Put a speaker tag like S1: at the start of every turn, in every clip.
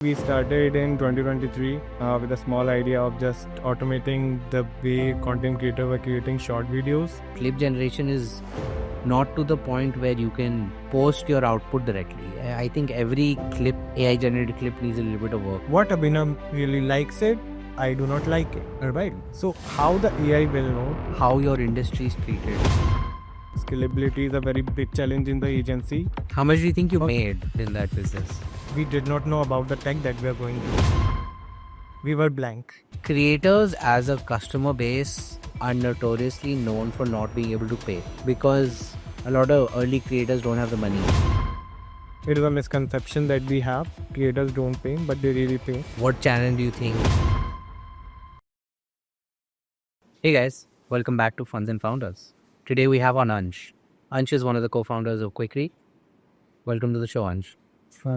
S1: We started in 2023 with a small idea of just automating the way content creators were creating short videos.
S2: Clip generation is not to the point where you can post your output directly. I think every clip, AI generated clip, needs a little bit of work.
S1: What Abhinav really likes it, I do not like it. Right? So how the AI will know?
S2: How your industry is treated.
S1: Scalability is a very big challenge in the agency.
S2: How much do you think you made in that business?
S1: We did not know about the tech that we are going to. We were blank.
S2: Creators as a customer base are notoriously known for not being able to pay because a lot of early creators don't have the money.
S1: It is a misconception that we have. Creators don't pay, but they really pay.
S2: What channel do you think? Hey guys, welcome back to Funds and Founders. Today we have on Ansh. Ansh is one of the co-founders of Quickreel. Welcome to the show, Ansh.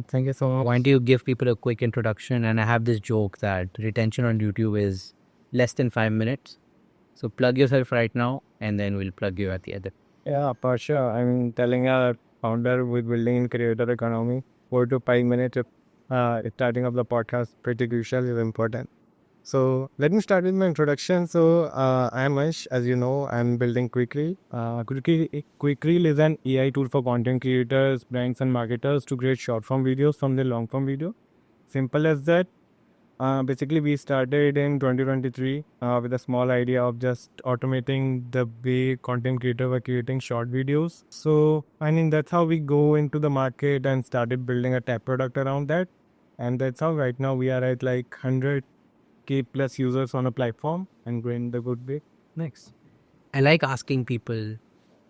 S1: Thank you so much.
S2: Why don't you give people a quick introduction? And I have this joke that retention on YouTube is less than 5 minutes. So plug yourself right now and then we'll plug you at the end.
S1: Yeah, for sure. I'm telling a founder with building in creator economy, 4 to 5 minutes starting of the podcast, pretty crucial, is important. So let me start with my introduction. So I'm Ansh. As you know, I'm building Quickreel. Quickreel is an AI tool for content creators, brands and marketers to create short form videos from the long form video. Simple as that. Basically, we started in 2023 with a small idea of just automating the way content creators were creating short videos. So, that's how we go into the market and started building a tech product around that. And that's how right now we are at like 100K plus users on a platform and growing the good way.
S2: Next. I like asking people,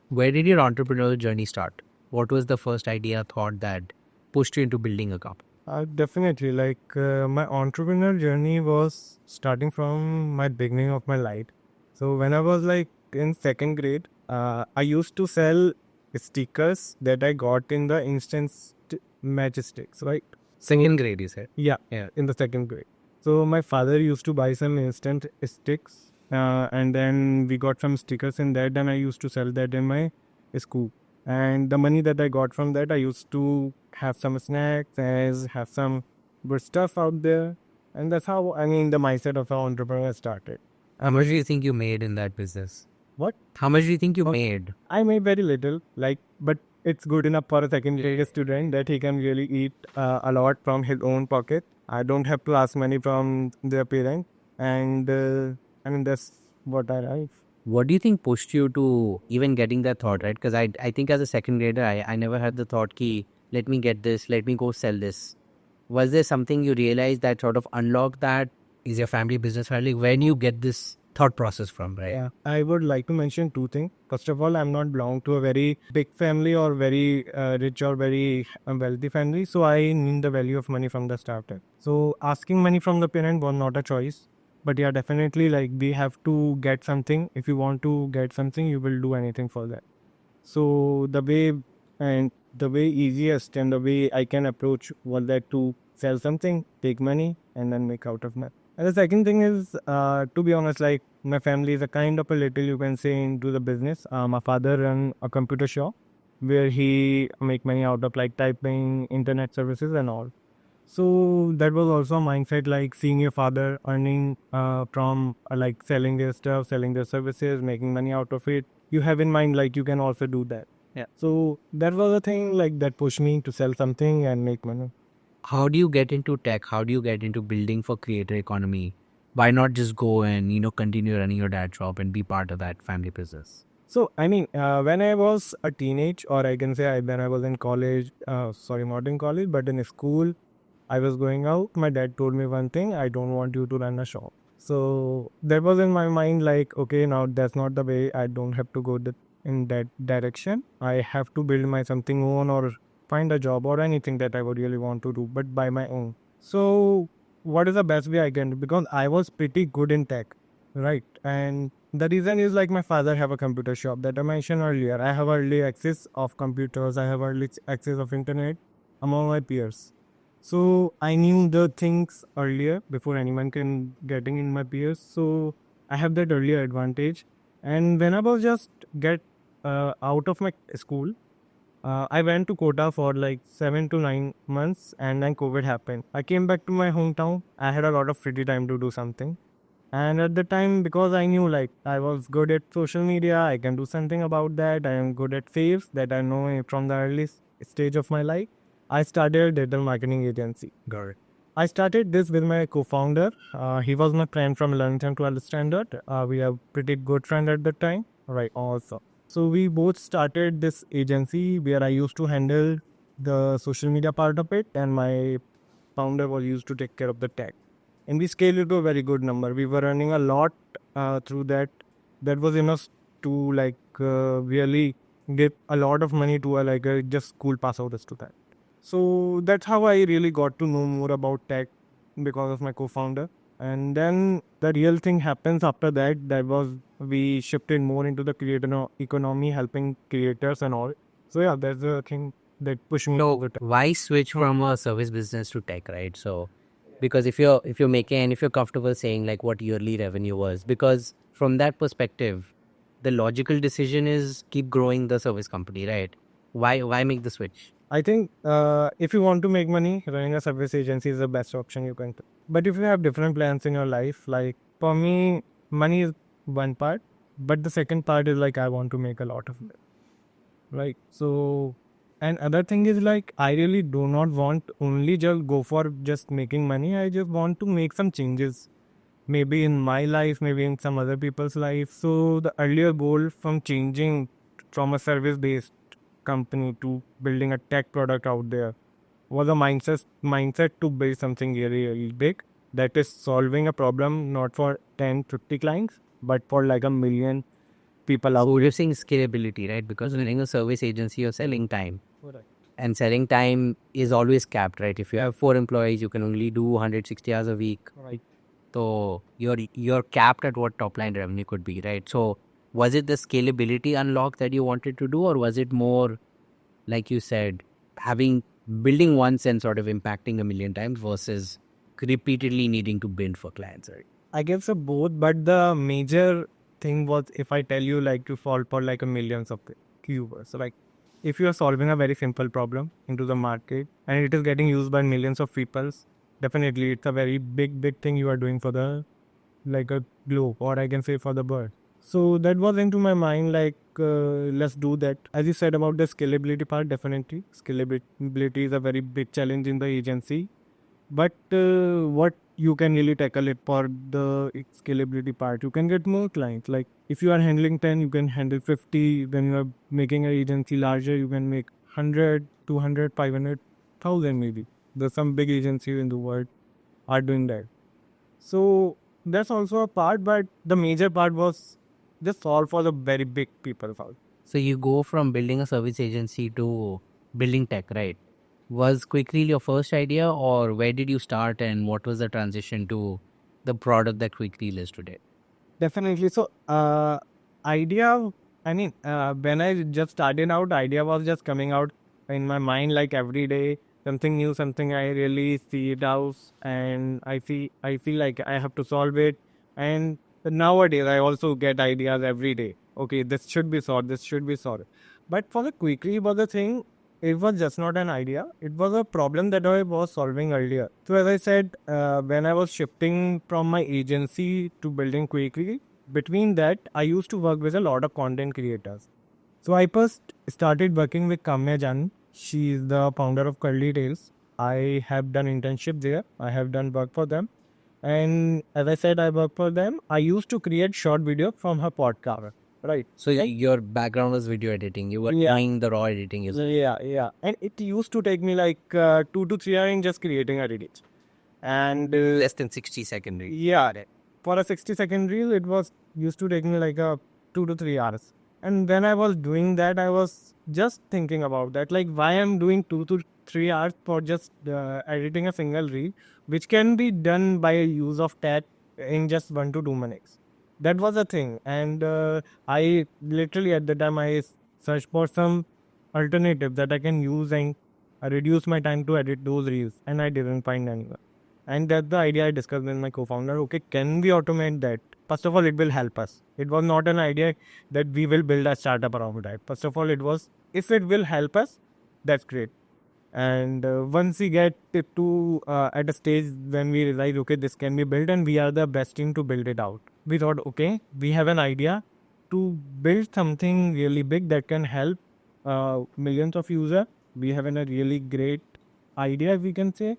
S2: where did your entrepreneurial journey start? What was the first idea, thought that pushed you into building a company?
S1: Definitely. My entrepreneurial journey was starting from my beginning of my life. So when I was like in second grade, I used to sell stickers that I got in the instant match sticks, right?
S2: Second grade, you said?
S1: Yeah, in the second grade. So my father used to buy some instant sticks and then we got some stickers in that and I used to sell that in my school. And the money that I got from that, I used to have some snacks, have some good stuff out there. And that's how, the mindset of an entrepreneur started.
S2: How much do you think you made in that business?
S1: What?
S2: How much do you think you made?
S1: I made very little, but it's good enough for a second year student that he can really eat a lot from his own pocket. I don't have to ask money from their parents. And that's what I like.
S2: What do you think pushed you to even getting that thought, right? Because I think as a second grader, I never had the thought ki, let me get this, let me go sell this. Was there something you realized that sort of unlocked that? Is your family business friendly? When you get this thought process from, right?
S1: Yeah, I would like to mention two things. First of all, I'm not belong to a very big family or very rich or very wealthy family. So I need the value of money from the starter. So asking money from the parent was not a choice. But yeah, definitely we have to get something. If you want to get something, you will do anything for that. So the way easiest and the way I can approach was that to sell something, take money and then make out of that. And the second thing is, to be honest, like my family is a kind of a little, you can say, into the business. My father run a computer shop where he make money out of like typing, internet services and all. So that was also a mindset, like seeing your father earning from like selling their stuff, selling their services, making money out of it. You have in mind like you can also do that.
S2: Yeah.
S1: So that was a thing like that pushed me to sell something and make money.
S2: How do you get into tech? How do you get into building for creator economy? Why not just go and, continue running your dad's shop and be part of that family business?
S1: So, when I was a teenage, or I can say when I was in college, not in college, but in school, I was going out. My dad told me one thing: I don't want you to run a shop. So that was in my mind, like, okay, now that's not the way. I don't have to go in that direction. I have to build my something own or find a job or anything that I would really want to do, but by my own. So what is the best way I can do? Because I was pretty good in tech, right? And the reason is like my father have a computer shop that I mentioned earlier. I have early access of computers. I have early access of internet among my peers. So I knew the things earlier before anyone can getting in my peers. So I have that earlier advantage. And when I was just get out of my school, I went to Kota for like 7 to 9 months, and then COVID happened. I came back to my hometown. I had a lot of free time to do something. And at the time, because I knew like I was good at social media, I can do something about that. I am good at sales, that I know from the early stage of my life. I started a digital marketing agency.
S2: Got it.
S1: I started this with my co-founder. He was my friend from 11th and 12th standard. We are pretty good friend at the time, right? Also, so we both started this agency where I used to handle the social media part of it, and my founder was used to take care of the tech. And we scaled it to a very good number. We were earning a lot through that. That was enough to like really give a lot of money to a just school pass out to that. So that's how I really got to know more about tech because of my co-founder. And then the real thing happens after that. That was we shifted more into the creator economy, helping creators and all. So yeah, that's the thing that pushed me to
S2: So
S1: the tech.
S2: why switch from a service business to tech, right? So because if you're making, and if you're comfortable saying like what yearly revenue was, because from that perspective, the logical decision is keep growing the service company, right? Why make the switch?
S1: I think if you want to make money, running a service agency is the best option you can. But if you have different plans in your life, like for me, money is one part, but the second part is like I want to make a lot of it. Right. So, and other thing is like I really do not want only just go for just making money. I just want to make some changes, maybe in my life, maybe in some other people's life. So the earlier goal from changing from a service based company to building a tech product out there was a mindset to build something really, really big, that is solving a problem not for 10, 50 clients, but for like a million people out.
S2: So you're saying scalability, right? Because running a service agency, you're selling time.
S1: Correct.
S2: And selling time is always capped, right? If you have 4 employees, you can only do 160 hours a week.
S1: Right.
S2: So you're capped at what top line revenue could be, right? So was it the scalability unlock that you wanted to do, or was it more like you said, building once and sort of impacting a million times versus repeatedly needing to build for clients, right?
S1: I guess so both, but the major thing was if I tell you like to solve for like a millions of keywords. Like if you are solving a very simple problem into the market and it is getting used by millions of people, definitely it's a very big thing you are doing for the like a globe, or I can say for the bird. So that was into my mind like let's do that. As you said about the scalability part, definitely scalability is a very big challenge in the agency, but what you can really tackle it for the scalability part, you can get more clients. Like if you are handling 10, you can handle 50. When you are making an agency larger, you can make 100, 200, 500,000 maybe. There's some big agencies in the world are doing that. So that's also a part, but the major part was just solve for the very big people first.
S2: So you go from building a service agency to building tech, right? Was Quickreel your first idea, or where did you start, and what was the transition to the product that Quickreel is today?
S1: Definitely. So, idea. I mean, when I just started out, idea was just coming out in my mind like every day, something new, something I really see it out, and I feel like I have to solve it. And nowadays, I also get ideas every day. Okay, this should be solved. This should be solved. But for the quickly was the thing, it was just not an idea. It was a problem that I was solving earlier. So as I said, when I was shifting from my agency to building quickly, between that, I used to work with a lot of content creators. So I first started working with Kamya Jan. She is the founder of Curly Tales. I have done internship there. I have done work for them. And as I said, I work for them. I used to create short video from her podcast. Right.
S2: So your background was video editing. You were doing the raw editing.
S1: Yeah. And it used to take me like 2 to 3 hours in just creating a reel. And
S2: Less than 60-second reel.
S1: yeah, for a 60-second reel, it was used to take me like a 2 to 3 hours. And when I was doing that, I was just thinking about that, like why I'm doing 2 to 3 hours for just editing a single reel, which can be done by use of tech in just 1 to 2 minutes. That was the thing. And I literally at the time I searched for some alternative that I can use and reduce my time to edit those reels, and I didn't find anyone. And that's the idea I discussed with my co-founder. Okay, can we automate that? First of all, it will help us. It was not an idea that we will build a startup around that. First of all, it was if it will help us, that's great. And once we get it to at a stage when we realize, okay, this can be built and we are the best team to build it out. We thought, okay, we have an idea to build something really big that can help millions of users. We have a really great idea, we can say,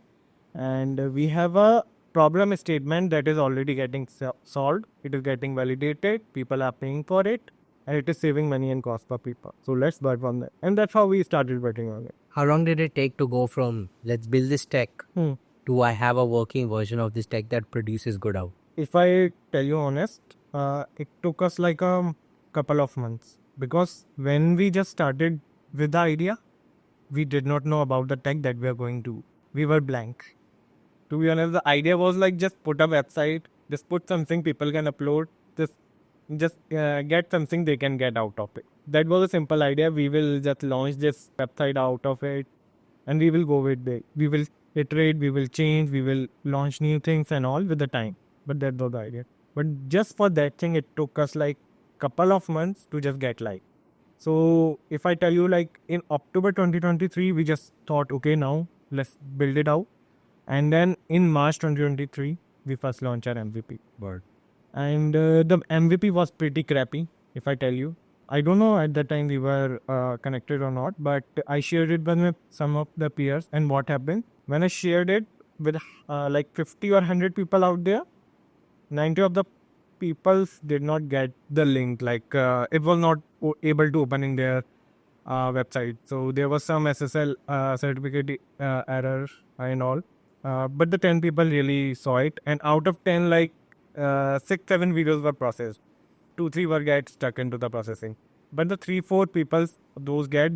S1: and we have a problem statement that is already getting solved. It is getting validated. People are paying for it, and it is saving money and cost for people. So let's work on that, and that's how we started working on it.
S2: How long did it take to go from let's build this tech to I have a working version of this tech that produces good out?
S1: If I tell you honest, it took us like a couple of months, because when we just started with the idea, we did not know about the tech that we are going to. We were blank. To be honest, the idea was like just put a website, just put something people can upload, just get something they can get out of it. That was a simple idea. We will just launch this website out of it, and we will go with it. We will iterate, we will change, we will launch new things and all with the time. But that was the idea. But just for that thing, it took us like couple of months to just get live. So if I tell you, like in October 2023, we just thought, okay, now let's build it out. And then in March 2023, we first launched our MVP.
S2: Word.
S1: And the MVP was pretty crappy, if I tell you. I don't know at that time we were connected or not, but I shared it with some of the peers. And what happened? When I shared it with like 50 or 100 people out there, 90 of the people did not get the link. Like it was not able to open in their website. So there was some SSL certificate error and all. But the 10 people really saw it. And out of 10, like 6-7 videos were processed. 2-3 were get stuck into the processing. But the 3-4 people,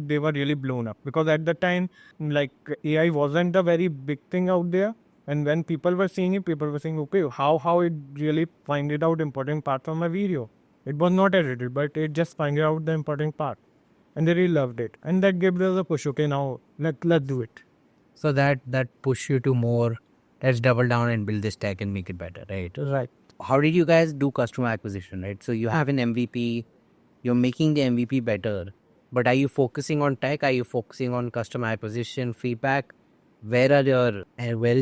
S1: they were really blown up. Because at the time, like AI wasn't a very big thing out there. And when people were seeing it, people were saying, okay, how it really finded out important part from my video. It was not edited, but it just finded out the important part. And they really loved it. And that gave us a push. Okay, now let's do it.
S2: So that push you to more, let's double down and build this tech and make it better, right?
S1: Right.
S2: How did you guys do customer acquisition, right? So you have an MVP, you're making the MVP better, but are you focusing on tech? Are you focusing on customer acquisition, feedback? Where is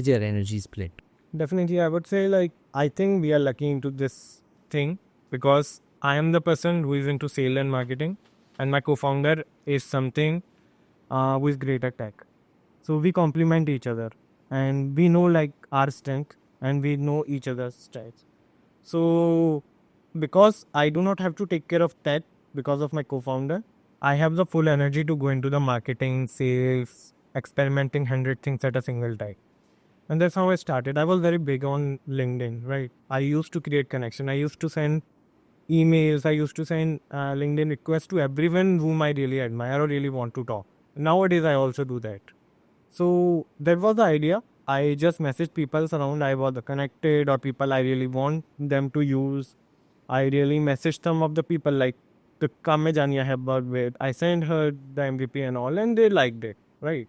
S2: your energy split?
S1: Definitely, I would say, like, I think we are lucky into this thing because I am the person who is into sales and marketing, and my co-founder is something who is great at tech. So we complement each other, and we know like our strength, and we know each other's strengths. So because I do not have to take care of that because of my co-founder, I have the full energy to go into the marketing, sales, experimenting 100 things at a single time. And that's how I started. I was very big on LinkedIn, right? I used to create connection. I used to send emails. I used to send LinkedIn requests to everyone whom I really admire or really want to talk. Nowadays, I also do that. So that was the idea. I just messaged people around I was connected or people I really want them to use. I really messaged some of the people like the Kame Jani I have worked with. I sent her the MVP and all, and they liked it, right?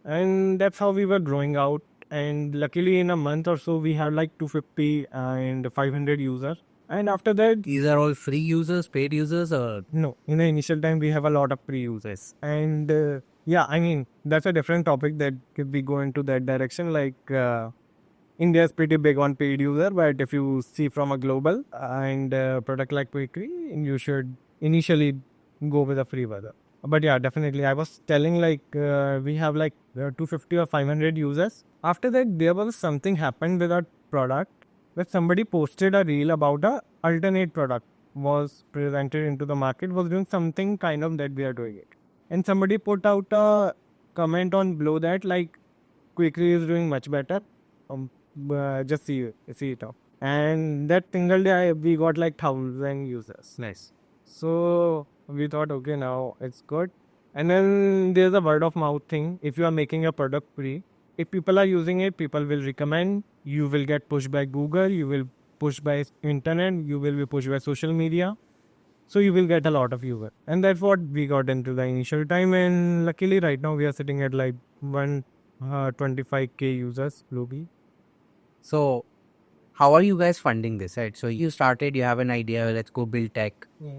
S1: And that's how we were growing out. And luckily, in a month or so, we had like 250 and 500 users. And after that,
S2: These are all free users, paid users, or
S1: no, in the initial time, we have a lot of pre users. And yeah, I mean, that's a different topic that if we go into that direction. Like, India is pretty big on paid user, but if you see from a global and product like Quickreel, you should initially go with a free version. But yeah, definitely. I was telling like we have like 250 or 500 users. After that, there was something happened with our product that somebody posted a reel about a alternate product was presented into the market, was doing something kind of that we are doing it. And somebody put out a comment on below that like Quickreel is doing much better. Just see it out. And that single day we got like 1,000 users.
S2: nice.
S1: So we thought, okay, now it's good. And then there's a word of mouth thing. If you are making a product free, if people are using it, people will recommend. You will get pushed by Google. You will push by internet. You will be pushed by social media. So you will get a lot of users. And that's what we got into the initial time. And luckily, right now we are sitting at like 125k users globally.
S2: So how are you guys funding this, right? So you started, you have an idea, let's go build tech.
S1: Yeah.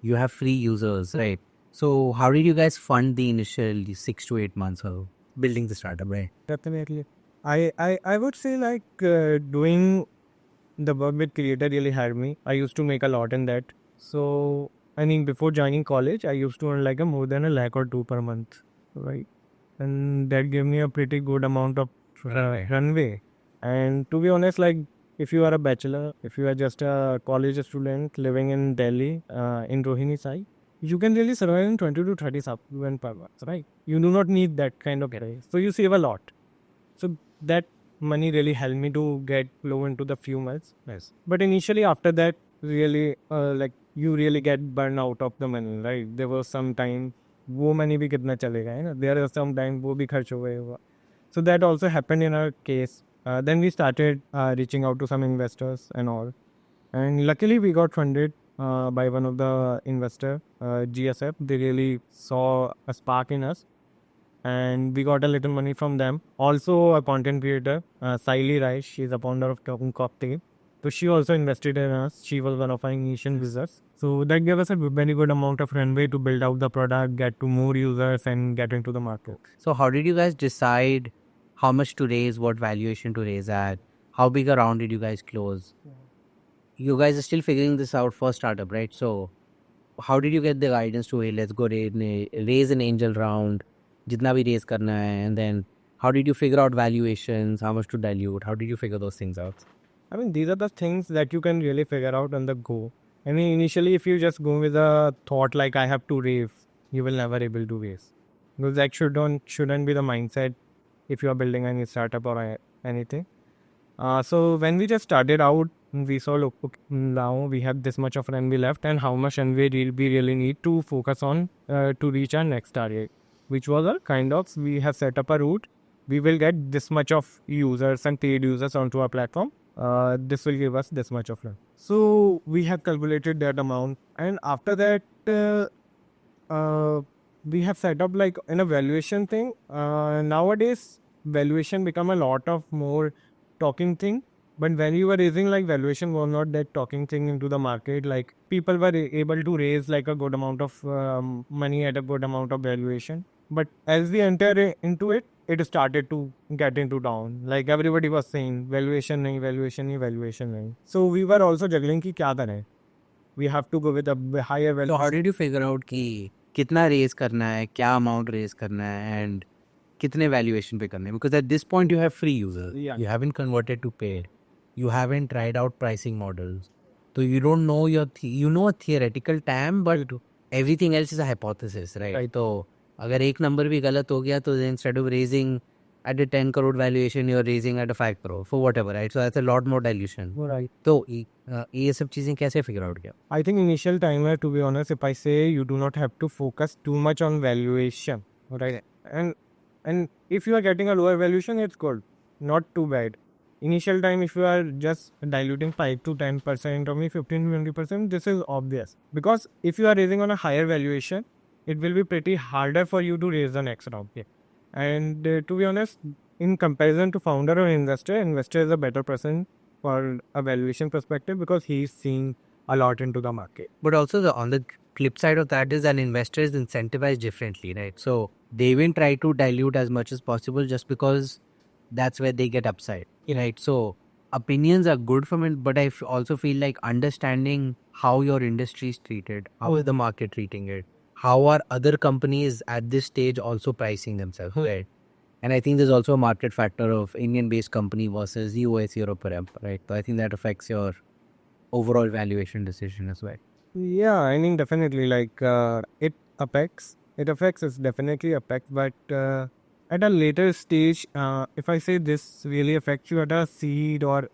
S2: You have free users, right? So how did you guys fund the initial 6 to 8 months of building the startup, right?
S1: Definitely. I would say like doing the work with creator really helped me. I used to make a lot in that. So I think before joining college, I used to earn like a more than a lakh or two per month, right? And that gave me a pretty good amount of runway. And to be honest, like if you are a bachelor, if you are just a college student living in Delhi, in Rohini side, you can really survive in 20 to 30 supplement per month, right? You do not need that kind of pay. So you save a lot. So that money really helped me to get flow into the few months. Yes. But initially after that, really like you really get burned out of the money, right? There was some time वो money भी कितना चलेगा है ना? There was some time वो भी खर्च हो गए. So that also happened in our case. Then we started reaching out to some investors and all. And luckily we got funded by one of the investor, GSF. They really saw a spark in us and we got a little money from them. Also, a content creator, Saili Rai, she's a founder of Cocktail. So she also invested in us. She was one of our initial users. So that gave us a very good amount of runway to build out the product, get to more users, and get into the market.
S2: So how did you guys decide how much to raise, what valuation to raise at? How big a round did you guys close? You guys are still figuring this out for startup, right? So how did you get the guidance to, hey, let's go raise an angel round, jitna bhi raise karna hai, and then how did you figure out valuations, how much to dilute? How did you figure those things out?
S1: I mean, these are the things that you can really figure out on the go. I mean, initially, if you just go with a thought like I have to raise, you will never able to raise. Because that shouldn't be the mindset if you are building any startup or anything. So when we just started out, we saw, look, okay, now we have this much of runway left, and how much runway we really need to focus on to reach our next target, which was a kind of, we have set up a route. We will get this much of users and paid users onto our platform. This will give us this much of run. So we have calculated that amount, and after that, we have set up like an evaluation thing. Nowadays, valuation become a lot of more talking thing. But when you were raising, like valuation was not that talking thing into the market. Like people were able to raise like a good amount of money at a good amount of valuation. But as we enter into it, it started to get into down. Like everybody was saying, valuation nahi, valuation nahi, valuation nahi. So we were also juggling ki kya kare. We have to go with a higher valuation.
S2: So how did you figure out कि कितना raise करना है, क्या amount raise करना है, and कितने valuation पे करना है? Because at this point you have free users.
S1: Yeah.
S2: You haven't converted to paid. You haven't tried out pricing models. So you don't know you know a theoretical TAM, but everything else is a hypothesis, right? So अगर एक number भी गलत हो गया तो instead of raising at a 10 crore valuation, you're raising at a 5 crore for whatever, right? So that's a lot more dilution.
S1: Right.
S2: तो ये सब चीजें कैसे figure out किया?
S1: I think initial timer, to be honest, if I say you do not have to focus too much on valuation, right? And if you are getting a lower valuation, it's good, not too bad. Initial time, if you are just diluting 5 to 10% or maybe 15 to 20%, this is obvious. Because if you are raising on a higher valuation, it will be pretty harder for you to raise the next round. Yeah. And to be honest, in comparison to founder or investor is a better person for a valuation perspective because he's seeing a lot into the market.
S2: But also on the flip side of that is an investor is incentivized differently, right? So they even try to dilute as much as possible just because that's where they get upside, right? So opinions are good from it, but I also feel like understanding how your industry is treated, how is the market treating it, how are other companies at this stage also pricing themselves, right? And I think there's also a market factor of Indian-based company versus US, Europe, right? So I think that affects your overall valuation decision as well.
S1: Yeah, I mean, definitely, like, it affects, it's definitely affects, but at a later stage, if I say this really affects you at a seed or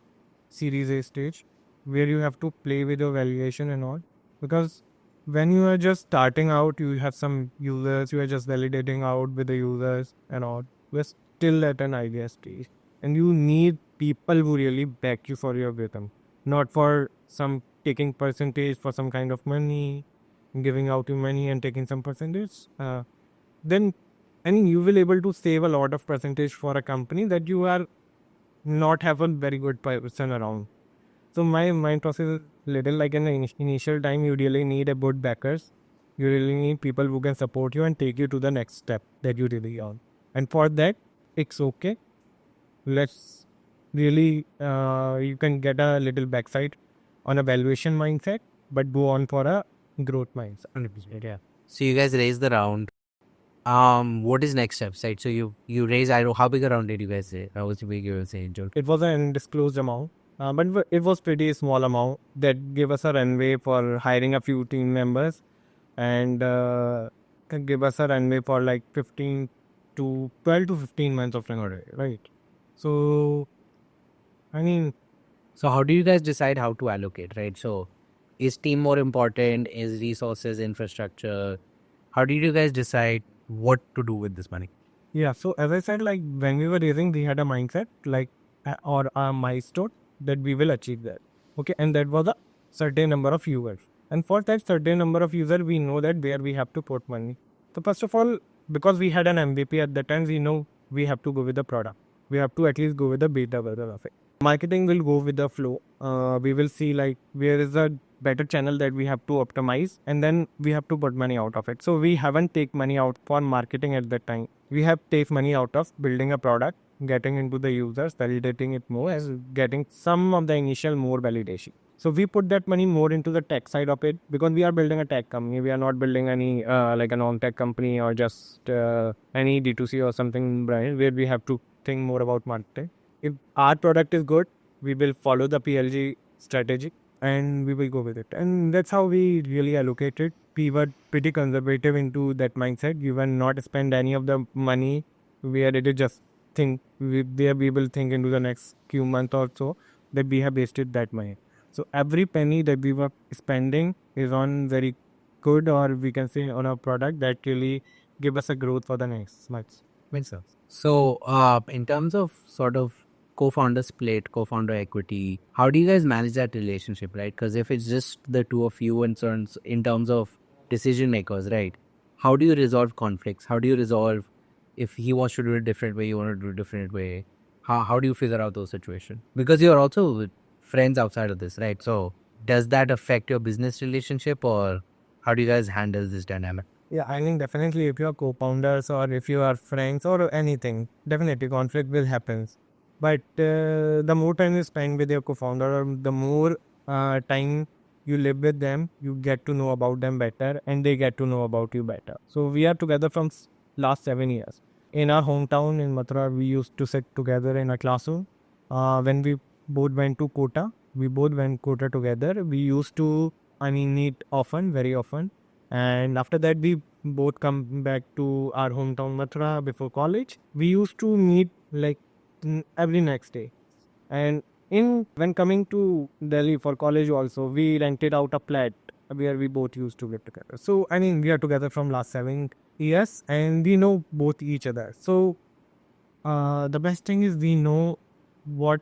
S1: series A stage, where you have to play with your valuation and all, because when you are just starting out, you have some users, you are just validating out with the users and all, we're still at an idea stage, and you need people who really back you for your rhythm, not for some taking percentage for some kind of money, giving out your money and taking some percentage. Then I mean you will able to save a lot of percentage for a company that you are not have a very good person around. So my mind process is little like in the initial time you really need a good backers. You really need people who can support you and take you to the next step that you really want. And for that, it's okay. Let's really, you can get a little backside on a valuation mindset, but go on for a growth mindset.
S2: 100%. Yeah. So you guys raised the round. What is next steps, right? So you raise, I don't know, how big a round did you guys say? How was big you were saying, Joel?
S1: It was an undisclosed amount, but it was pretty small amount that gave us a runway for hiring a few team members, and can give us a runway for like 15 to 12 to 15 months of runway, right? So, I mean,
S2: So how do you guys decide how to allocate, right? So is team more important? Is resources, infrastructure? How did you guys decide what to do with this money?
S1: yeah. So as I said, like when we were raising, we had a mindset like or a milestone that we will achieve that. Okay, and that was a certain number of users. And for that certain number of users, we know that where we have to put money. So first of all, because we had an MVP at that time, we know we have to go with the product. We have to at least go with the beta version of it. Marketing will go with the flow. We will see like where is a better channel that we have to optimize, and then we have to put money out of it. So we haven't take money out for marketing at that time. We have take money out of building a product, getting into the users, validating it more, as getting some of the initial more validation. So we put that money more into the tech side of it because we are building a tech company. We are not building any like a non-tech company or just any D2C or something, right, where we have to think more about marketing. If our product is good, we will follow the PLG strategy and we will go with it. And that's how we really allocated. We were pretty conservative into that mindset. We will not spend any of the money. We are ready to just think. We will think into the next few months or so that we have wasted that money. So every penny that we were spending is on very good, or we can say on a product that really give us a growth for the next months.
S2: Makes sense. So in terms of sort of co-founder split, co-founder equity, how do you guys manage that relationship, right? Because if it's just the two of you and in terms of decision makers, right? How do you resolve conflicts? How do you resolve if he wants to do it a different way, you want to do it a different way? How do you figure out those situations? Because you're also with friends outside of this, right? So does that affect your business relationship, or how do you guys handle this dynamic?
S1: Yeah, I think definitely if you are co-founders or if you are friends or anything, definitely conflict will happen. But the more time you spend with your co-founder, or the more time you live with them, you get to know about them better and they get to know about you better. So we are together from last 7 years. In our hometown in Mathura, we used to sit together in a classroom. When we both went to Kota, we both went Kota together. We used to, meet often, very often. And after that, we both come back to our hometown Mathura before college. We used to meet like every next day. And in when coming to Delhi for college also, we rented out a flat where we both used to live together. So we are together from last 7 years and we know both each other. So the best thing is we know what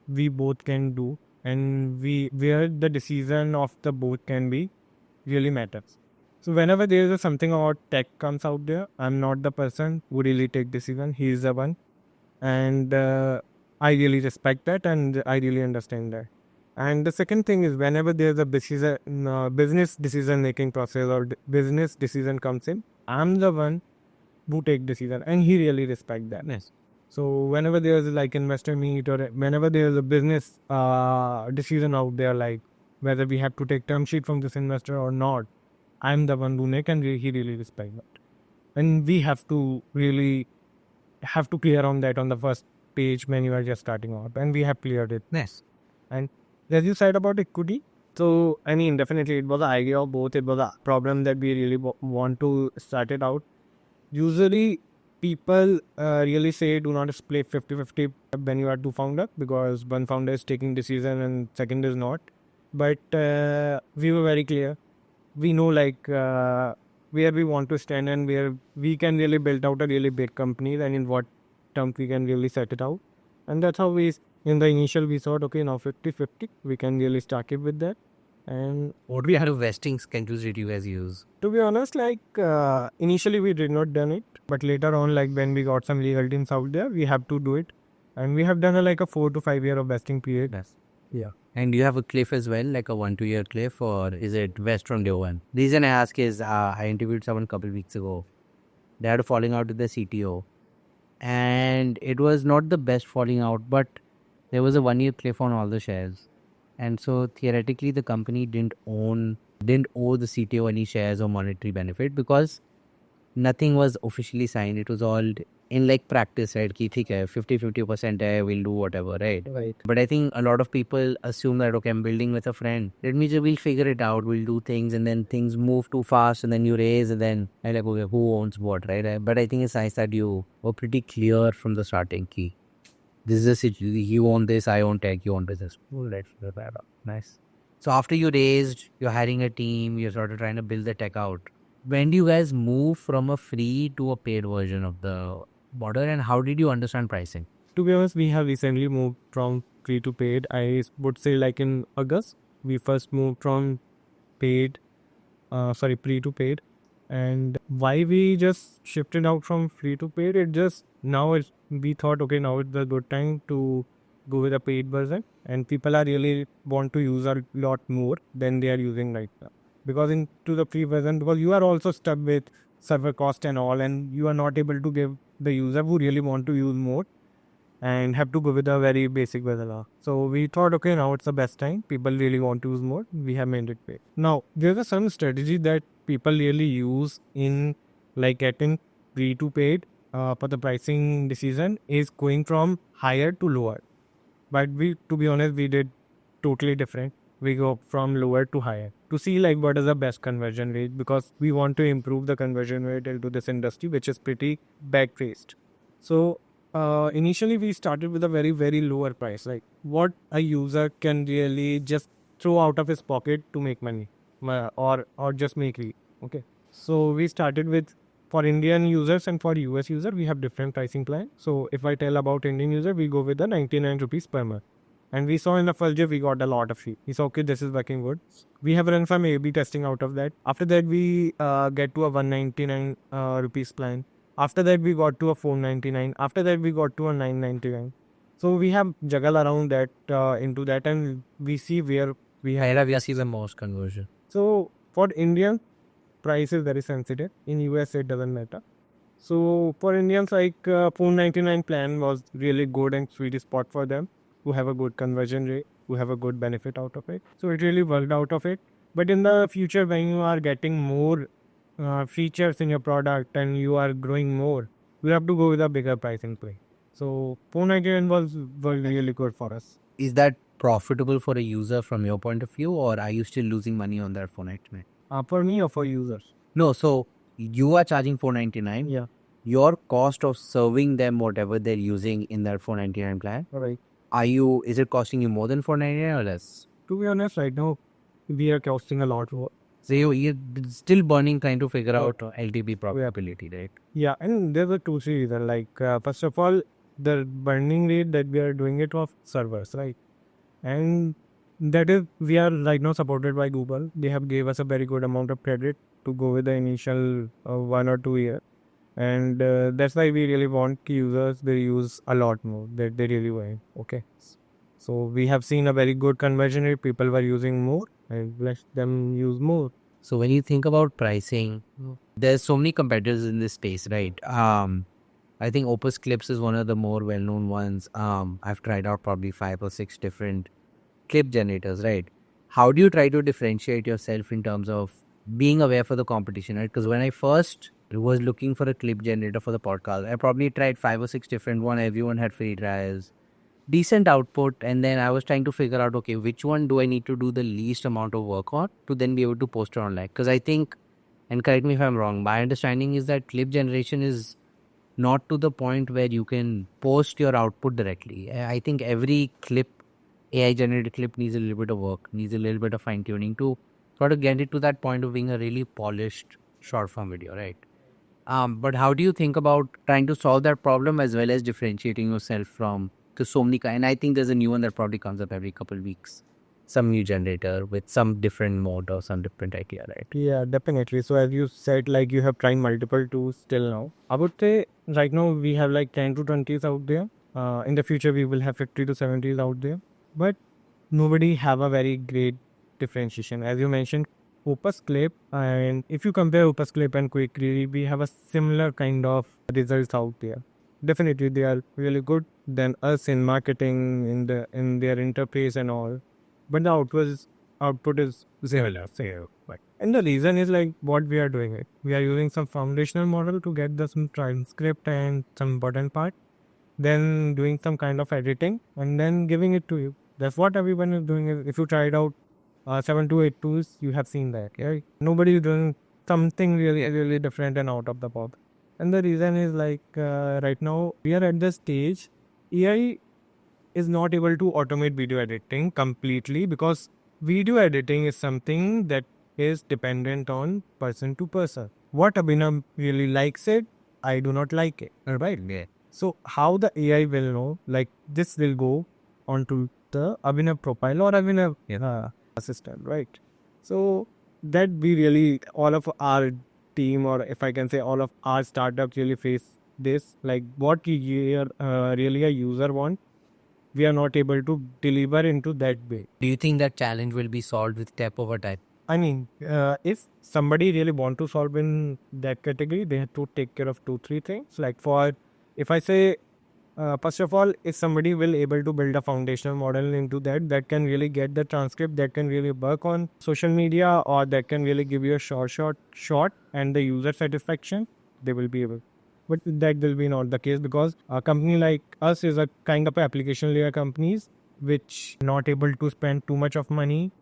S1: we both can do, and we where the decision of the both can be really matters. So whenever there is something about tech comes out there, I'm not the person who really take decision. He is the one, and I really respect that, and I really understand that. And the second thing is whenever there's a business decision making process or business decision comes in, I'm the one who take decision, and he really respect that.
S2: Yes.
S1: So whenever there's like investor meet or whenever there's a business decision out there, like whether we have to take term sheet from this investor or not, I'm the one who make, and he really respect that. And we have to really have to clear on that on the first page when you are just starting out, and we have cleared it.
S2: Yes.
S1: And as you said about equity, so definitely it was an idea of both. It was a problem that we really want to start it out. Usually people really say do not split 50-50 when you are two founder, because one founder is taking decision and second is not. But we were very clear. We know like where we want to stand and where we can really build out a really big company, and in what terms we can really set it out. And that's how in the initial we thought, okay, now 50-50, we can really start it with that. And
S2: What we had of vesting schedules did you guys use?
S1: to be honest, like initially we did not done it, but later on, like when we got some legal teams out there, we have to do it, and we have done like a 4 to 5 year of vesting period.
S2: Yes.
S1: Yeah.
S2: And do you have a cliff as well, like a 1-2 year cliff, or is it West from day one? Reason I ask is I interviewed someone a couple weeks ago. They had a falling out with the CTO, and it was not the best falling out, but there was a 1 year cliff on all the shares. And so theoretically, the company didn't owe the CTO any shares or monetary benefit because nothing was officially signed. It was all in like practice, right? Ki theek hai, 50-50% hai, we'll do whatever, right?
S1: Right.
S2: But I think a lot of people assume that, okay, I'm building with a friend. Let me just, we'll figure it out. We'll do things, and then things move too fast, and then you raise, and then I'm like, okay, who owns what, right? But I think it's nice that you were pretty clear from the starting key. This is a situation. You own this, I own tech, you own business. Oh, let's figure that out. Nice. So after you raised, you're hiring a team, you're sort of trying to build the tech out. When do you guys move from a free to a paid version of the model, and how did you understand pricing?
S1: To be honest, we have recently moved from free to paid. I would say like in August, we first moved from free to paid. And why we just shifted out from free to paid, we thought, okay, now it's a good time to go with a paid version. And people are really want to use a lot more than they are using right now. Because into the free version, because you are also stuck with server cost and all, and you are not able to give the user who really want to use more and have to go with a very basic vanilla. So we thought, okay, now it's the best time. People really want to use more. We have made it pay. Now, there's a some strategy that people really use in like getting free to paid for the pricing decision is going from higher to lower. But to be honest, we did totally different. We go from lower to higher to see like what is the best conversion rate, because we want to improve the conversion rate into this industry, which is pretty back-faced. So initially we started with a very, very lower price, like what a user can really just throw out of his pocket to make money, or just make it. Okay. So we started with, for Indian users and for US user, we have different pricing plan. So if I tell about Indian user, we go with the 99 rupees per month. And we saw in the first year, we got a lot of fee. We saw, okay, this is working good. We have run some A/B testing out of that. After that, we get to a 199 rupees plan. After that, we got to a 499. After that, we got to a 999. So we have juggle around that into that, and we see where we have.
S2: Where we see the most conversion.
S1: So for Indian, price is very sensitive. In US, it doesn't matter. So for Indians, like 499 plan was really good and sweet spot for them, who have a good conversion rate, who have a good benefit out of it. So it really worked out of it. But in the future, when you are getting more features in your product and you are growing more, you have to go with a bigger pricing play. So 499 was really good for us.
S2: Is that profitable for a user from your point of view, or are you still losing money on that 499?
S1: For me or for users?
S2: No, so you are charging 499.
S1: Yeah.
S2: Your cost of serving them whatever they're using in that 499 plan,
S1: Right.
S2: is it costing you more than 499 or less?
S1: To be honest, right now, we are costing a lot more.
S2: So you're still burning trying to figure out LTV profitability, right?
S1: Yeah, and there's a two reason. Like first of all, the burning rate that we are doing it of servers, right? And that is, we are right now supported by Google. They have gave us a very good amount of credit to go with the initial 1 or 2 year, and that's why we really want users they use a lot more. That they really want. Okay, so we have seen a very good conversion rate. People were using more, and let them use more.
S2: So when you think about pricing, there's so many competitors in this space, right? I think Opus Clips is one of the more well-known ones. I've tried out probably 5 or 6 different clip generators, right? How do you try to differentiate yourself in terms of being aware for the competition, right? Because when I first was looking for a clip generator for the podcast, I probably tried 5 or 6 different one. Everyone had free trials, decent output, and then I was trying to figure out, okay, which one do I need to do the least amount of work on to then be able to post it online? Because I think, and correct me if I'm wrong, my understanding is that clip generation is not to the point where you can post your output directly. I think every clip, AI generated clip, needs a little bit of work, needs a little bit of fine tuning to sort of get it to that point of being a really polished short form video, right? But how do you think about trying to solve that problem as well as differentiating yourself from the so many and I think there's a new one that probably comes up every couple of weeks, some new generator with some different mode or some different idea, right?
S1: Yeah, definitely. So as you said, like you have tried multiple tools till now. I would say right now we have like 10 to 20s out there. In the future we will have 50 to 70s out there. But nobody have a very great differentiation. As you mentioned, Opus Clip, and if you compare Opus Clip and Quickreel, we have a similar kind of results out there. Definitely, they are really good than us in marketing, in their interface and all. But the output is similar. Same. Right. And the reason is like what we are doing it. We are using some foundational model to get the some transcript and some important part, then doing some kind of editing and then giving it to you. That's what everyone is doing. If you tried out 7 to 8 tools, you have seen that. Right? Nobody is doing something really different and out of the box. And the reason is like right now we are at the stage AI is not able to automate video editing completely because video editing is something that is dependent on person to person. What Abhinav really likes it, I do not like it. Right? Yeah. So how the AI will know, like this will go onto the Abhinav profile or Abhinav assistant, right? So that we really, all of our team, or if I can say all of our startups really face this, like what really a user want, we are not able to deliver into that way.
S2: Do you think that challenge will be solved with tech over time?
S1: I mean, if somebody really want to solve in that category, they have to take care of 2 3 things. Like for, if I say, first of all, if somebody will able to build a foundational model into that can really get the transcript, that can really work on social media, or that can really give you a short, and the user satisfaction, they will be able. But that will be not the case because a company like us is a kind of application layer companies which not able to spend too much of money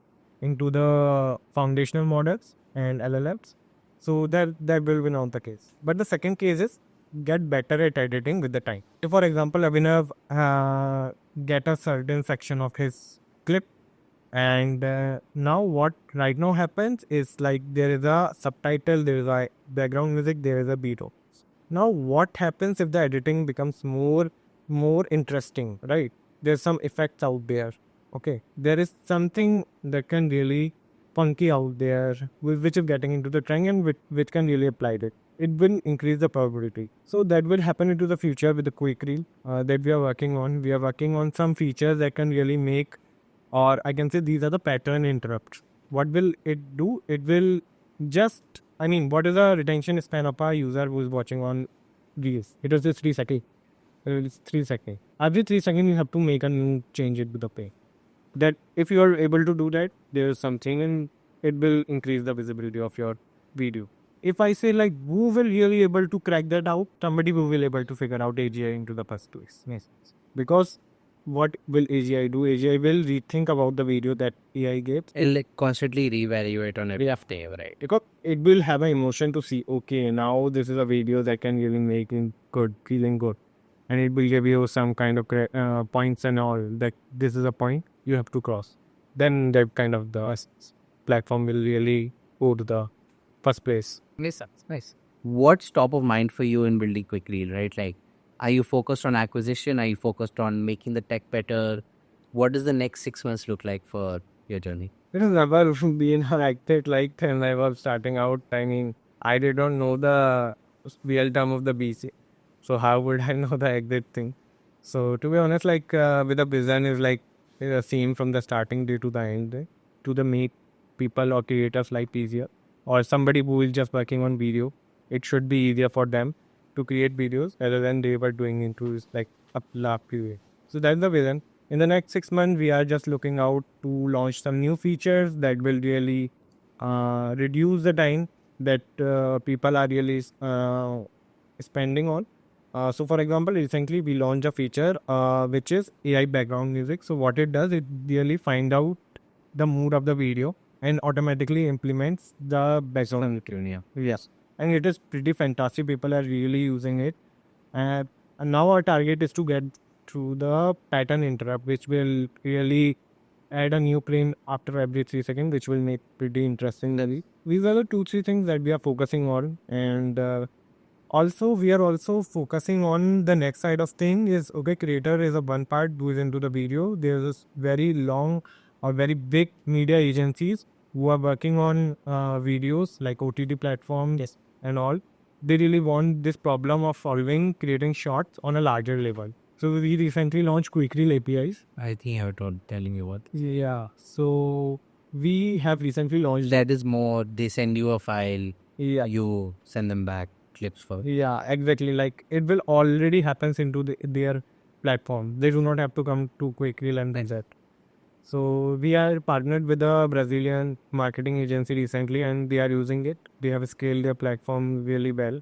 S1: into the foundational models and LLMs. So that will be not the case. But the second case is get better at editing with the time. If, for example, Abhinav get a certain section of his clip, and now what right now happens is like there is a subtitle, there is a background music, there is a beat. Now what happens if the editing becomes more interesting, right? There's some effects out there. Okay, there is something that can really funky out there, which is getting into the trend and which can really apply it. It will increase the probability. So that will happen into the future with the Quickreel that we are working on. We are working on some features that can really make, or I can say these are the pattern interrupts. What will it do? It will just, I mean, what is the retention span of a user who is watching on Reels? It was just 3 seconds. It's 3 seconds. Every 3 seconds, you have to make a new change it with the pay. That if you are able to do that, there is something and it will increase the visibility of your video. If I say like who will really able to crack that out, somebody who will able to figure out AGI into the first place. Yes. Because what will AGI do? AGI will rethink about the video that AI gives.
S2: It'll like constantly reevaluate on every after, right?
S1: Because it will have an emotion to see, okay, now this is a video that can really make it good, feeling good. And it will give you some kind of points and all, that this is a point you have to cross. Then that kind of the platform will really go to the first place.
S2: Nice. What's top of mind for you in building Quickreel, right? Like, are you focused on acquisition? Are you focused on making the tech better? What does the next 6 months look like for your journey?
S1: It has never been like that. Like when I was starting out, I mean, I didn't know the real term of the BC. So how would I know the exit thing? So to be honest, like with a business is like a scene from the starting day to the end, to the make people or creators life easier, or somebody who is just working on video. It should be easier for them to create videos rather than they were doing into like a lap way. So that's the vision. In the next 6 months, we are just looking out to launch some new features that will really reduce the time that people are really spending on. So, for example, recently we launched a feature which is AI background music. So, what it does, it really find out the mood of the video and automatically implements the background music. Yes, and it is pretty fantastic. People are really using it, and now our target is to get through the pattern interrupt, which will really add a new print after every 3 seconds, which will make pretty interesting. These are the 2 3 things that we are focusing on, and also we are also focusing on the next side of thing is, okay, creator is a one part who is into the video. There's this very long or very big media agencies who are working on videos like OTT platforms. And all. They really want this problem of solving, creating shots on a larger level. So we recently launched Quickreel APIs.
S2: I think I was telling you what.
S1: Yeah. So we have recently launched.
S2: That is more, they send you a file,
S1: Yeah.
S2: you send them back clips for.
S1: Yeah, exactly. Like it will already happens into their platform. They do not have to come to Quickreel and that. So we are partnered with a Brazilian marketing agency recently, and they are using it. They have scaled their platform really well.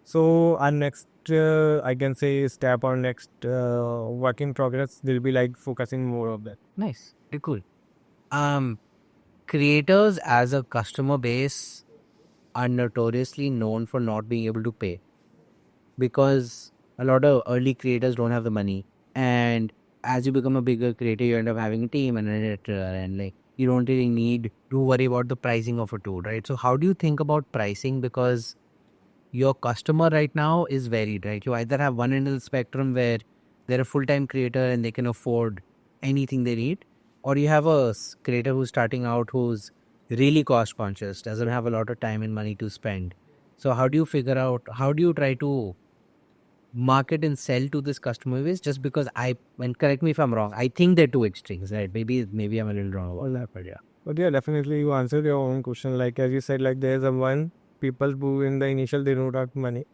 S1: So our next, I can say, step or next work in progress will be like focusing more of that.
S2: Nice. Very cool. Creators as a customer base are notoriously known for not being able to pay, because a lot of early creators don't have the money, and as you become a bigger creator you end up having a team and an editor, and like you don't really need to worry about the pricing of a tool, right? So how do you think about pricing? Because your customer right now is varied, right? You either have one end of the spectrum where they're a full-time creator and they can afford anything they need, or you have a creator who's starting out who's really cost conscious, doesn't have a lot of time and money to spend. So how do you figure out, how do you try to market and sell to this customer base? Just because and correct me if I'm wrong, I think they're two extremes, right? Maybe I'm a little wrong about that, but yeah.
S1: But yeah, definitely you answered your own question. Like as you said, like there's a one people who in the initial they don't have money.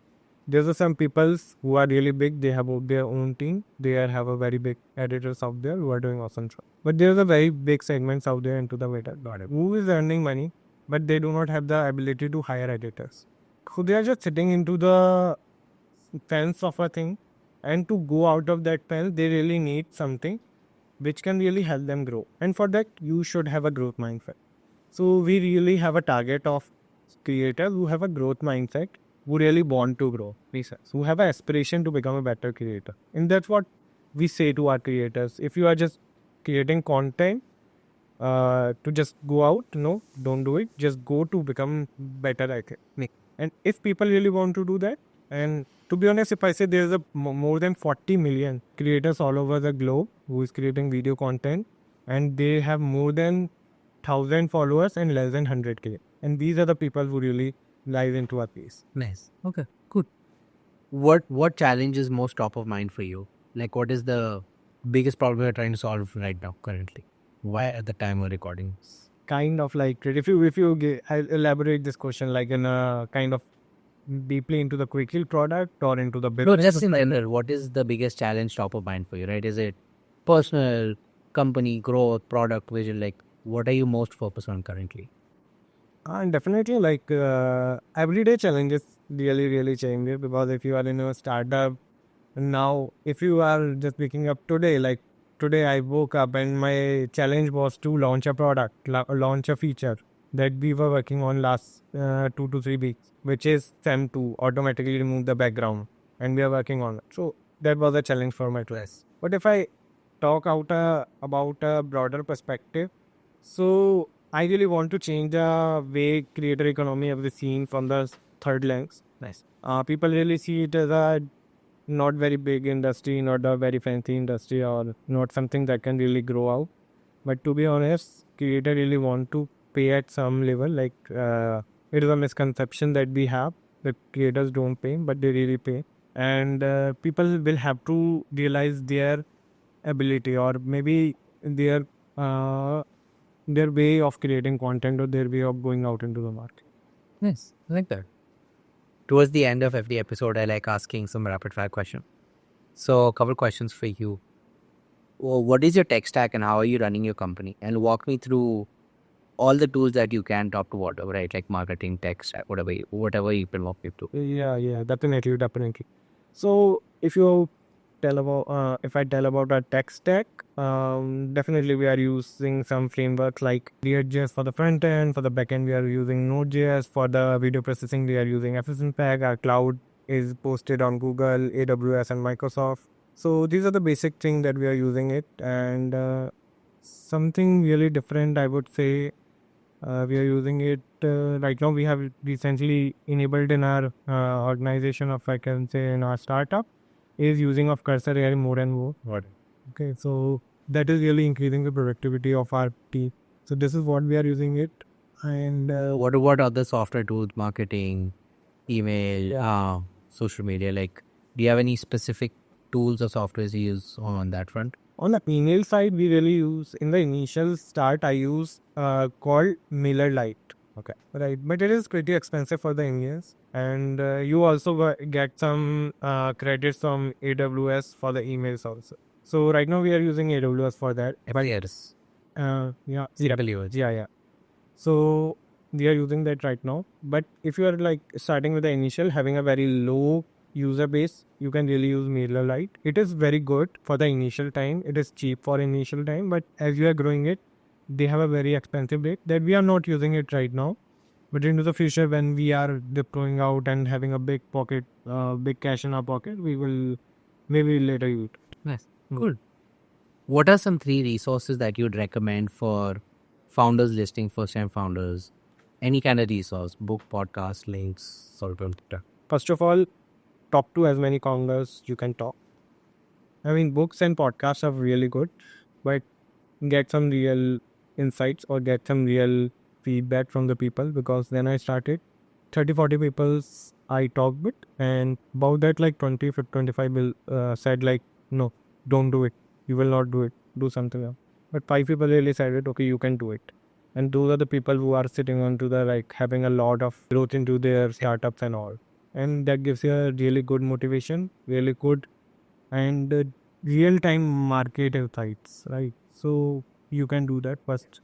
S1: There's a some peoples who are really big. They have their own team. Have a very big editors out there who are doing awesome job. But there's a very big segments out there into the waiter who is earning money, but they do not have the ability to hire editors. So they are just sitting into the fence of a thing, and to go out of that fence, they really need something which can really help them grow. And for that, you should have a growth mindset. So we really have a target of creators who have a growth mindset, who really want to grow, who have an aspiration to become a better creator. And that's what we say to our creators. If you are just creating content to just go out, no, don't do it. Just go to become better at it. And if people really want to do that, and to be honest, if I say there's a more than 40 million creators all over the globe who is creating video content, and they have more than 1,000 followers and less than 100K. And these are the people who really live into our piece.
S2: Nice. Okay, good. What challenge is most top of mind for you? Like, what is the biggest problem you're trying to solve right now, currently? Why at the time of recording?
S1: Kind of like if I'll elaborate this question like in a kind of deeply into the Quickreel product or into the business.
S2: No, just in general, what is the biggest challenge top of mind for you, right? Is it personal, company, growth, product vision? Like, what are you most focused on currently?
S1: And definitely like everyday challenges really change it, because if you are in a startup now, if you are just waking up today, like today I woke up and my challenge was to launch a product, launch a feature that we were working on last 2 to 3 weeks, which is SEM to automatically remove the background, and we are working on it. So that was a challenge for my class. But if I talk out about a broader perspective, so I really want to change the way creator economy have seen from the third lens.
S2: Nice.
S1: People really see it as a not very big industry, not a very fancy industry, or not something that can really grow out. But to be honest, creator really want to pay at some level. Like it is a misconception that we have that creators don't pay, but they really pay. And people will have to realize their ability, or maybe their uh, their way of creating content, or their way of going out into the market.
S2: Nice. I like that. Towards the end of every episode, I like asking some rapid fire questions. So, a couple questions for you. Well, what is your tech stack and how are you running your company? And walk me through all the tools that you can, top to bottom, right? Like marketing, tech stack, whatever you can walk me through.
S1: Yeah, definitely. So if you tell about if I tell about our tech stack, definitely we are using some frameworks like React.js for the front end. For the back end, we are using Node.js. For the video processing, we are using Pack. Our cloud is posted on Google, AWS, and Microsoft. So these are the basic things that we are using it, and something really different, I would say. We are using it right now. We have recently enabled in our organization, of I can say in our startup, is using of cursor AI more and more.
S2: What?
S1: Okay, so that is really increasing the productivity of our team. So this is what we are using it. And
S2: What about other software tools, marketing, email, social media? Like, do you have any specific tools or softwares you use on that front?
S1: On the email side, we really use, in the initial start, I use called MailerLite. Okay. Right. But it is pretty expensive for the Indians. And you also get some credits from AWS for the emails also. So right now we are using AWS for that.
S2: Yes.
S1: Yeah.
S2: Simple use.
S1: Yeah. So we are using that right now. But if you are like starting with the initial, having a very low user base, you can really use MailerLite. It is very good for the initial time. It is cheap for initial time, but as you are growing it, they have a very expensive rate that we are not using it right now. But into the future, when we are deploying out and having a big pocket, big cash in our pocket, we will maybe later use it.
S2: Nice. Cool. What are some 3 resources that you'd recommend for founders listing, first-time founders? Any kind of resource, book, podcast, links, sort of.
S1: First of all, talk to as many founders you can talk. I mean, books and podcasts are really good, but get some real insights or get some real feedback from the people, because then I started 30-40 people I talked with, and about that like 25 will said like, no, don't do it, you will not do it, do something else. But 5 people really said it, okay, you can do it. And those are the people who are sitting onto the like having a lot of growth into their startups and all, and that gives you a really good motivation, really good and real-time market insights, right? So you can do that first.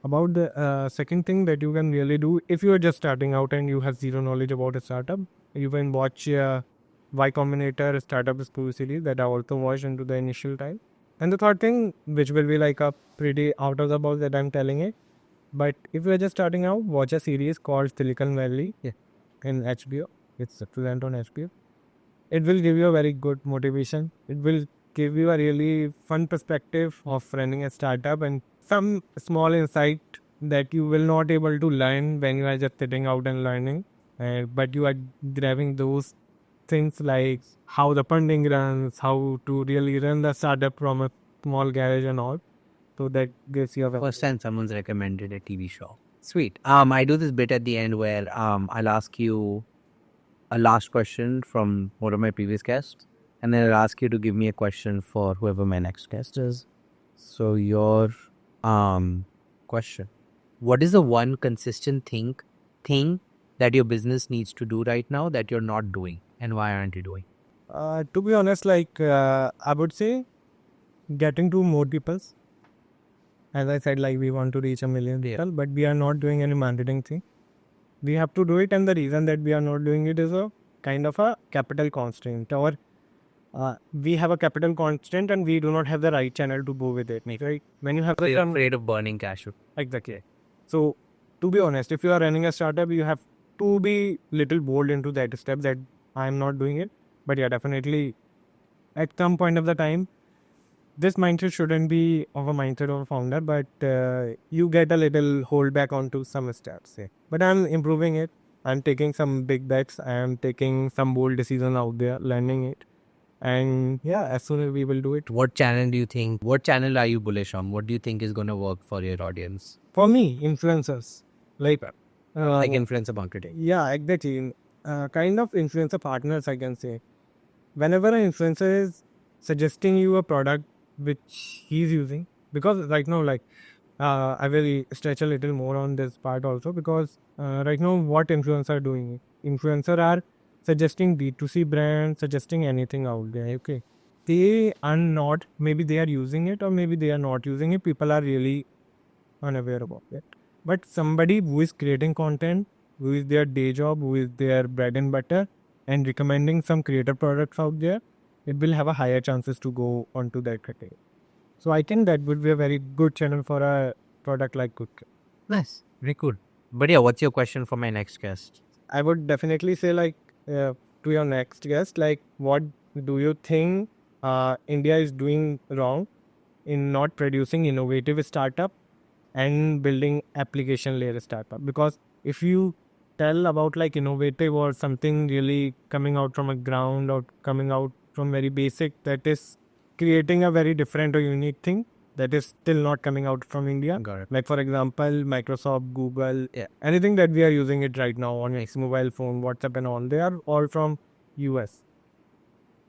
S1: About the second thing that you can really do, if you are just starting out and you have zero knowledge about a startup, you can watch Y Combinator startup school series that I also watched into the initial time. And the third thing, which will be like a pretty out of the box that I'm telling it, but if you are just starting out, watch a series called Silicon Valley in HBO. It's present on HBO. It will give you a very good motivation. It will give you a really fun perspective of running a startup and some small insight that you will not able to learn when you are just sitting out and learning. But you are grabbing those things like how the funding runs, how to really run the startup from a small garage and all. So that gives you a
S2: First time someone's recommended a TV show. Sweet. I do this bit at the end where I'll ask you a last question from one of my previous guests, and then I'll ask you to give me a question for whoever my next guest is. So your question: what is the one consistent thing that your business needs to do right now that you're not doing, and why aren't you doing?
S1: To be honest, like I would say, getting to more people. As I said, like we want to reach 1 million people, but we are not doing any marketing thing. We have to do it, and the reason that we are not doing it is a kind of a capital constraint, or we have a capital constraint and we do not have the right channel to go with it, right? When you have
S2: You're afraid of burning cash.
S1: exactly. So, to be honest, if you are running a startup, you have to be little bold into that step that I am not doing it. But yeah, definitely, at some point of the time, this mindset shouldn't be of a mindset of a founder, but you get a little hold back onto some steps. But I'm improving it. I'm taking some big bets. I'm taking some bold decisions out there, learning it. And yeah, as soon as we will do it.
S2: What channel are you bullish on? What do you think is going to work for your audience?
S1: For me, influencers. Like
S2: Influencer marketing.
S1: Yeah, exactly. Kind of influencer partners, I can say. Whenever an influencer is suggesting you a product which he's using, because right now, like, I will stretch a little more on this part also, because right now, what influencers are doing? Influencers are suggesting B2C brands, suggesting anything out there, okay? They are not, maybe they are using it or maybe they are not using it. People are really unaware about it. But somebody who is creating content, who is their day job, who is their bread and butter, and recommending some creator products out there, it will have a higher chances to go onto that category. So I think that would be a very good channel for a product like Quickreel.
S2: Nice. Very cool. But yeah, what's your question for my next guest?
S1: I would definitely say like to your next guest, like what do you think India is doing wrong in not producing innovative startup and building application layer startup? Because if you tell about like innovative or something really coming out from a ground or coming out from very basic, that is creating a very different or unique thing that is still not coming out from India.
S2: Got it.
S1: Like for example, Microsoft, Google, anything that we are using it right now on your mobile phone, WhatsApp and all, they are all from US.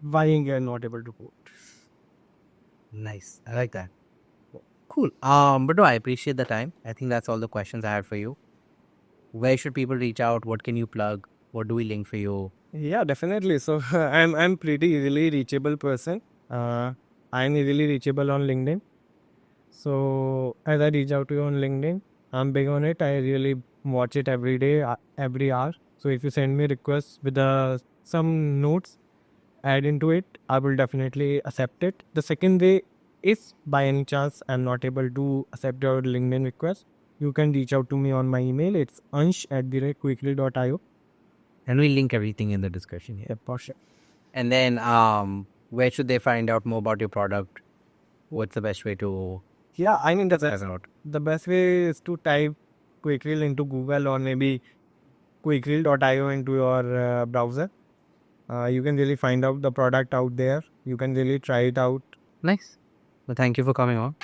S1: why you're not able to code.
S2: Nice. I like that. Cool. But no, I appreciate the time. I think that's all the questions I had for you. Where should people reach out? What can you plug? What do we link for you?
S1: Yeah, definitely. So I'm pretty easily reachable person. I'm easily reachable on LinkedIn. So as I reach out to you on LinkedIn, I'm big on it. I really watch it every day, every hour. So if you send me requests with some notes add into it, I will definitely accept it. The second way, if by any chance I'm not able to accept your LinkedIn request, you can reach out to me on my email. It's ansh@quickreel.io.
S2: And we link everything in the description here.
S1: Yeah, for sure.
S2: And then where should they find out more about your product? What's the best way to
S1: Yeah, I mean,
S2: test out?
S1: the best way is to type Quickreel into Google or maybe quickreel.io into your browser. You can really find out the product out there. You can really try it out.
S2: Nice. Well, thank you for coming on.